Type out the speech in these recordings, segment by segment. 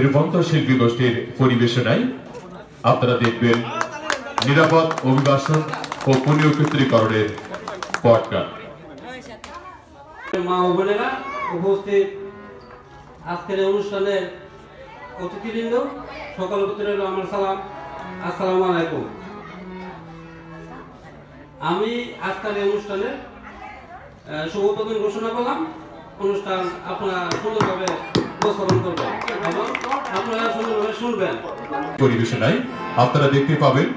রূপান্তর শিল্পী গোষ্ঠীর পরিবেশনায় আপনারা দেখবেন নিরাপদ অভিবাসন ও পুনঃএকত্রীকরণের পডকাস্ট। মা ও বোনেরা উপস্থিত আজকের অনুষ্ঠানের অতিথিবৃন্দ, সকল প্রতি রইল আমার সালাম, আসসালামু আলাইকুম। আমি আজকের এই অনুষ্ঠানের শুভ উদ্বোধন ঘোষণা করলাম। অনুষ্ঠান আপনারা সুন্দরভাবে উপস্থাপন করবেন এবং আপনারা সুন্দরভাবে শুনবেন। পরিবেশনায় আপনারা দেখতে পাবেন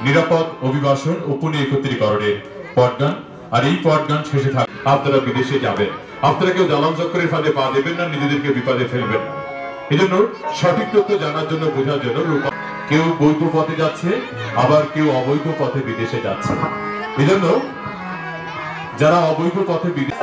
নিরাপদ অভিবাসন ও পুনঃএকত্রীকরণের পডগান। আর এই পডগান শেষে থাকবে আপনারা বিদেশে যাবেন, আপনারা কেউ জালাম চক্করের ফাঁদে পা দেবেন না, নিজেদেরকে বিপদে ফেলবেন না। এই জন্য সঠিক তথ্য জানার জন্য, বোঝার জন্য কেউ বৈধ পথে যাচ্ছে, আবার কেউ অবৈধ পথে বিদেশে যাচ্ছে। এই জন্য যারা অবৈধ পথে বিদেশে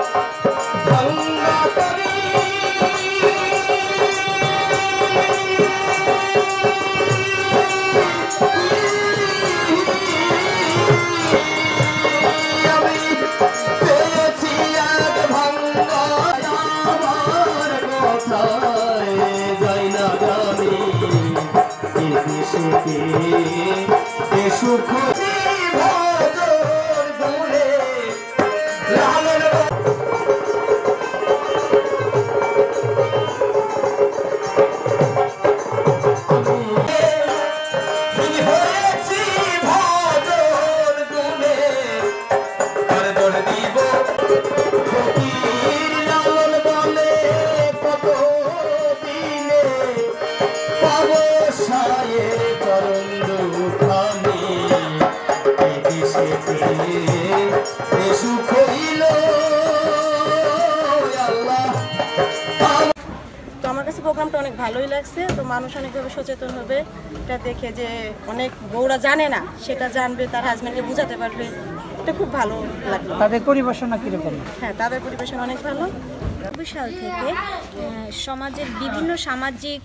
প্রোগ্রামটা অনেক ভালোই লাগছে। তো মানুষ অনেকভাবে সচেতন হবে, এটা দেখে যে অনেক বউরা জানে না সেটা জানবে, তার হাজব্যান্ডকে বোঝাতে পারবে, এটা খুব ভালো লাগলো। তাদের পরিবেশনা কীরকম? হ্যাঁ, তাদের পরিবেশনা অনেক ভালো। ২০ সাল থেকে সমাজের বিভিন্ন সামাজিক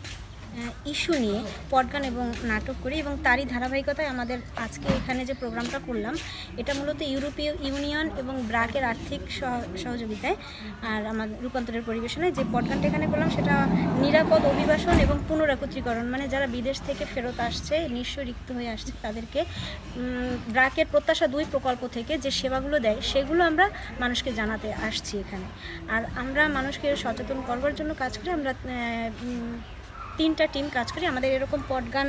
ইস্যু নিয়ে পডগান এবং নাটক করি এবং তারই ধারাবাহিকতায় আমাদের আজকে এখানে যে প্রোগ্রামটা করলাম, এটা মূলত ইউরোপীয় ইউনিয়ন এবং ব্রাকের আর্থিক সহযোগিতায় আর আমাদের রূপান্তরের পরিবেশনায় যে পডগানটা এখানে করলাম সেটা নিরাপদ অভিবাসন এবং পুনঃএকত্রীকরণ, মানে যারা বিদেশ থেকে ফেরত আসছে, নিঃস্ব রিক্ত হয়ে আসছে, তাদেরকে ব্রাকের প্রত্যাশা ২ প্রকল্প থেকে যে সেবাগুলো দেয় সেগুলো আমরা মানুষকে জানাতে আসছি এখানে। আর আমরা মানুষকে সচেতন করবার জন্য কাজ করি। আমরা 3টা টিম কাজ করি। আমাদের এরকম পডগান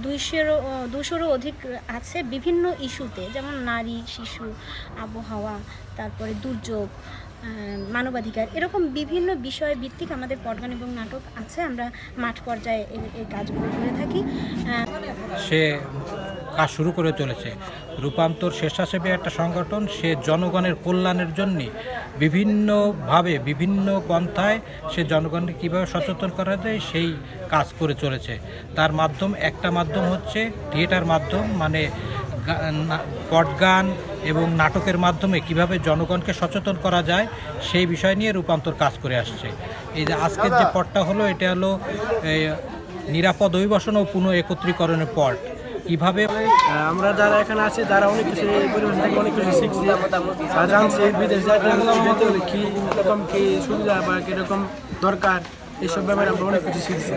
200-রও অধিক আছে বিভিন্ন ইস্যুতে, যেমন নারী, শিশু, আবহাওয়া, তারপরে দুর্যোগ, মানবাধিকার, এরকম বিভিন্ন বিষয় ভিত্তিক আমাদের পডগান এবং নাটক আছে। আমরা মাঠ পর্যায়ে এই কাজগুলো করে থাকি। সে কাজ শুরু করে চলেছে। রূপান্তর স্বেচ্ছাসেবী একটা সংগঠন, সে জনগণের কল্যাণের জন্য বিভিন্নভাবে বিভিন্ন পন্থায় সে জনগণকে কীভাবে সচেতন করা যায় সেই কাজ করে চলেছে। তার একটা মাধ্যম হচ্ছে থিয়েটার মাধ্যম, মানে পডগান এবং নাটকের মাধ্যমে কিভাবে জনগণকে সচেতন করা যায় সেই বিষয় নিয়ে রূপান্তর কাজ করে আসছে। এই যে আজকের যে পডটা হলো, এটা হলো নিরাপদ অভিবাসন ও পুনঃএকত্রীকরণের পড। কিভাবে আমরা যারা এখানে আছি তারা অনেক কিছু এই পরিবেশ থেকে অনেক কিছু শিখছি, জানছি বিদেশ যেতে হলে কীরকম কী সুবিধা বা কীরকম দরকার, এইসব ব্যাপারে আমরা অনেক কিছু শিখছি।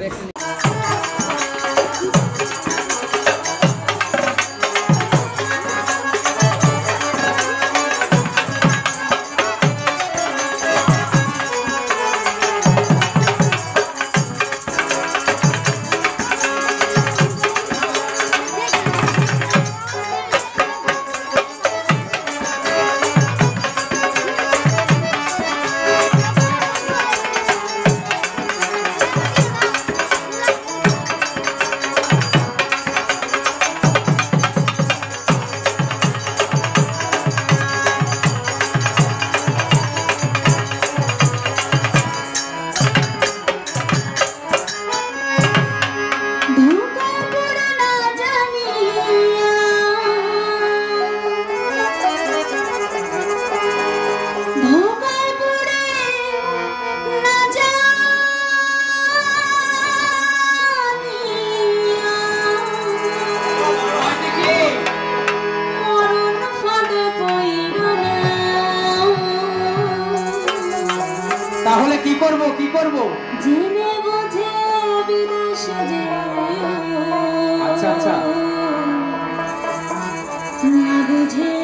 না বুঝে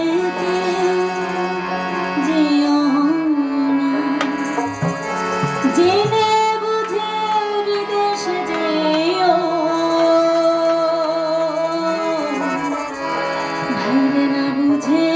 যেও না, জেনে বুঝে বিদেশে যেও ভাইরে না বুঝে